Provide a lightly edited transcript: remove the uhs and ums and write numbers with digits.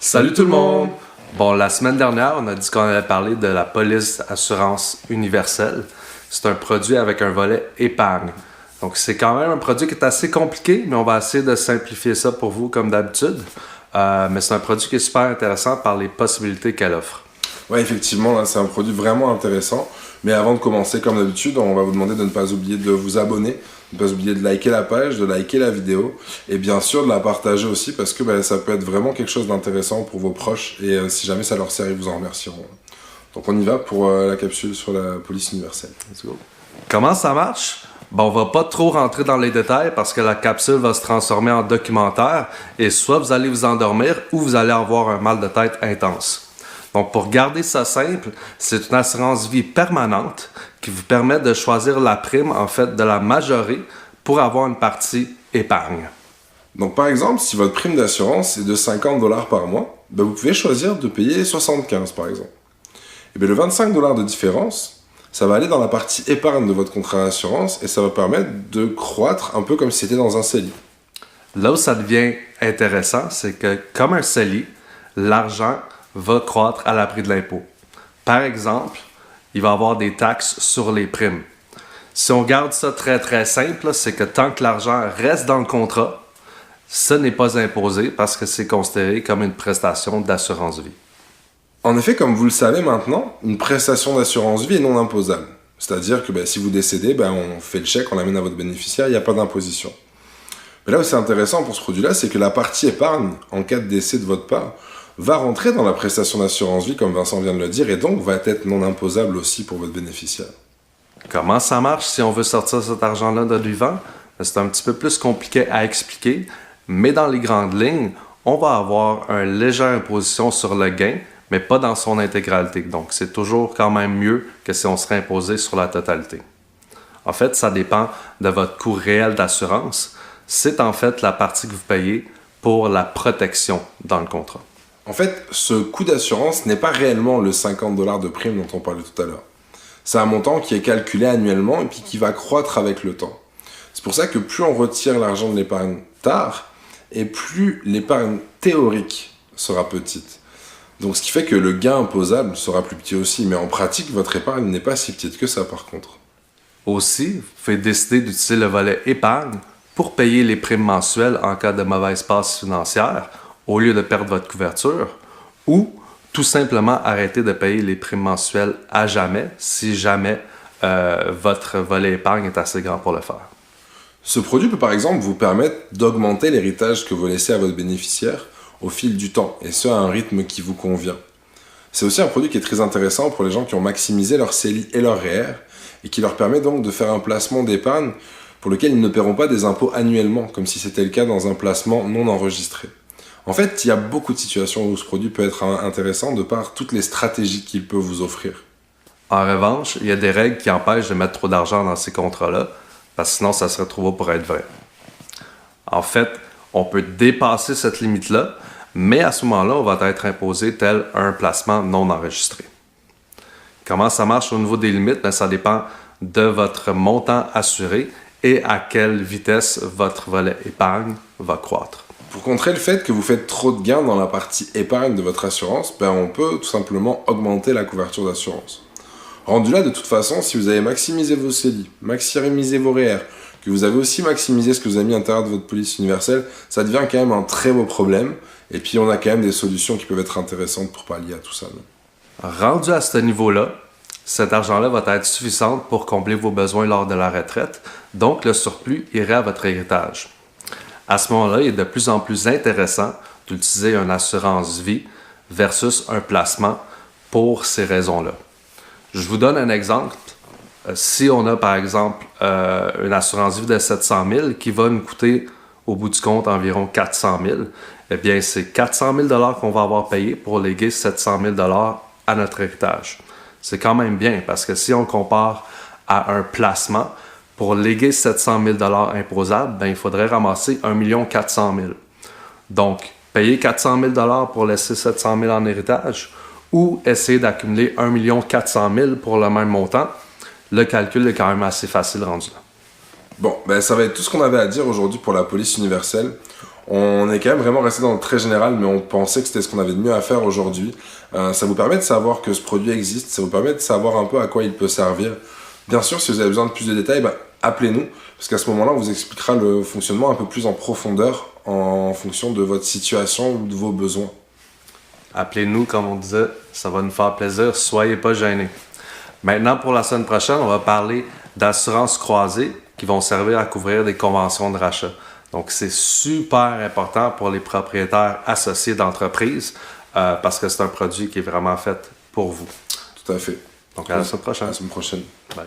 Salut tout le monde! Bon, la semaine dernière, on a dit qu'on allait parler de la police assurance universelle. C'est un produit avec un volet épargne. Donc, c'est quand même un produit qui est assez compliqué, mais on va essayer de simplifier ça pour vous comme d'habitude. Mais c'est un produit qui est super intéressant par les possibilités qu'elle offre. Oui, effectivement, là, c'est un produit vraiment intéressant. Mais avant de commencer, comme d'habitude, on va vous demander de ne pas oublier de vous abonner, de ne pas oublier de liker la page, de liker la vidéo et bien sûr de la partager aussi parce que ça peut être vraiment quelque chose d'intéressant pour vos proches et si jamais ça leur sert, ils vous en remercieront. Donc on y va pour la capsule sur la police universelle. Let's go. Comment ça marche? Bon, on va pas trop rentrer dans les détails parce que la capsule va se transformer en documentaire et soit vous allez vous endormir ou vous allez avoir un mal de tête intense. Donc, pour garder ça simple, c'est une assurance vie permanente qui vous permet de choisir la prime, en fait, de la majorer pour avoir une partie épargne. Donc, par exemple, si votre prime d'assurance est de 50 $ par mois, vous pouvez choisir de payer 75 par exemple. Et le 25 $ de différence, ça va aller dans la partie épargne de votre contrat d'assurance et ça va permettre de croître un peu comme si c'était dans un CELI. Là où ça devient intéressant, c'est que comme un CELI, l'argent va croître à l'abri de l'impôt. Par exemple, il va y avoir des taxes sur les primes. Si on garde ça très très simple, c'est que tant que l'argent reste dans le contrat, ce n'est pas imposé parce que c'est considéré comme une prestation d'assurance vie. En effet, comme vous le savez maintenant, une prestation d'assurance vie est non imposable. C'est-à-dire que si vous décédez, on fait le chèque, on l'amène à votre bénéficiaire, il n'y a pas d'imposition. Mais là où c'est intéressant pour ce produit-là, c'est que la partie épargne, en cas de décès de votre part, va rentrer dans la prestation d'assurance vie, comme Vincent vient de le dire, et donc va être non imposable aussi pour votre bénéficiaire. Comment ça marche si on veut sortir cet argent-là de vivant? C'est un petit peu plus compliqué à expliquer, mais dans les grandes lignes, on va avoir une légère imposition sur le gain, mais pas dans son intégralité. Donc, c'est toujours quand même mieux que si on serait imposé sur la totalité. En fait, ça dépend de votre coût réel d'assurance. C'est en fait la partie que vous payez pour la protection dans le contrat. En fait, ce coût d'assurance n'est pas réellement le 50 $ de prime dont on parlait tout à l'heure. C'est un montant qui est calculé annuellement et puis qui va croître avec le temps. C'est pour ça que plus on retire l'argent de l'épargne tard, et plus l'épargne théorique sera petite. Donc ce qui fait que le gain imposable sera plus petit aussi, mais en pratique, votre épargne n'est pas si petite que ça par contre. Aussi, vous pouvez décider d'utiliser le volet épargne pour payer les primes mensuelles en cas de mauvaise passe financière, au lieu de perdre votre couverture, ou tout simplement arrêter de payer les primes mensuelles à jamais, si jamais votre volet épargne est assez grand pour le faire. Ce produit peut par exemple vous permettre d'augmenter l'héritage que vous laissez à votre bénéficiaire au fil du temps, et ce à un rythme qui vous convient. C'est aussi un produit qui est très intéressant pour les gens qui ont maximisé leur CELI et leur REER, et qui leur permet donc de faire un placement d'épargne pour lequel ils ne paieront pas des impôts annuellement, comme si c'était le cas dans un placement non enregistré. En fait, il y a beaucoup de situations où ce produit peut être intéressant de par toutes les stratégies qu'il peut vous offrir. En revanche, il y a des règles qui empêchent de mettre trop d'argent dans ces contrats-là, parce que sinon, ça serait trop beau pour être vrai. En fait, on peut dépasser cette limite-là, mais à ce moment-là, on va être imposé tel un placement non enregistré. Comment ça marche au niveau des limites? Ça dépend de votre montant assuré et à quelle vitesse votre volet épargne va croître. Pour contrer le fait que vous faites trop de gains dans la partie épargne de votre assurance, on peut tout simplement augmenter la couverture d'assurance. Rendu là, de toute façon, si vous avez maximisé vos CELI, maximisé vos REER, que vous avez aussi maximisé ce que vous avez mis à l'intérieur de votre police universelle, ça devient quand même un très beau problème. Et puis on a quand même des solutions qui peuvent être intéressantes pour pallier à tout ça. Rendu à ce niveau-là, cet argent-là va être suffisant pour combler vos besoins lors de la retraite, donc le surplus irait à votre héritage. À ce moment-là, il est de plus en plus intéressant d'utiliser une assurance vie versus un placement pour ces raisons-là. Je vous donne un exemple. Si on a par exemple une assurance vie de 700 000 qui va nous coûter au bout du compte environ 400 000, eh bien c'est 400 000 $ qu'on va avoir payé pour léguer 700 000 $ à notre héritage. C'est quand même bien parce que si on compare à un placement, pour léguer 700 000 $ imposables, il faudrait ramasser 1 400 000 $. Donc, payer 400 000 $ pour laisser 700 000 $ en héritage ou essayer d'accumuler 1 400 000 $ pour le même montant, le calcul est quand même assez facile rendu là. Bon, ça va être tout ce qu'on avait à dire aujourd'hui pour la police universelle. On est quand même vraiment resté dans le très général, mais on pensait que c'était ce qu'on avait de mieux à faire aujourd'hui. Ça vous permet de savoir que ce produit existe, ça vous permet de savoir un peu à quoi il peut servir. Bien sûr, si vous avez besoin de plus de détails, appelez-nous, parce qu'à ce moment-là, on vous expliquera le fonctionnement un peu plus en profondeur en fonction de votre situation ou de vos besoins. Appelez-nous, comme on disait, ça va nous faire plaisir, soyez pas gênés. Maintenant, pour la semaine prochaine, on va parler d'assurances croisées qui vont servir à couvrir des conventions de rachat. Donc, c'est super important pour les propriétaires associés d'entreprise parce que c'est un produit qui est vraiment fait pour vous. Tout à fait. Donc, à la semaine prochaine. À la semaine prochaine. Bye.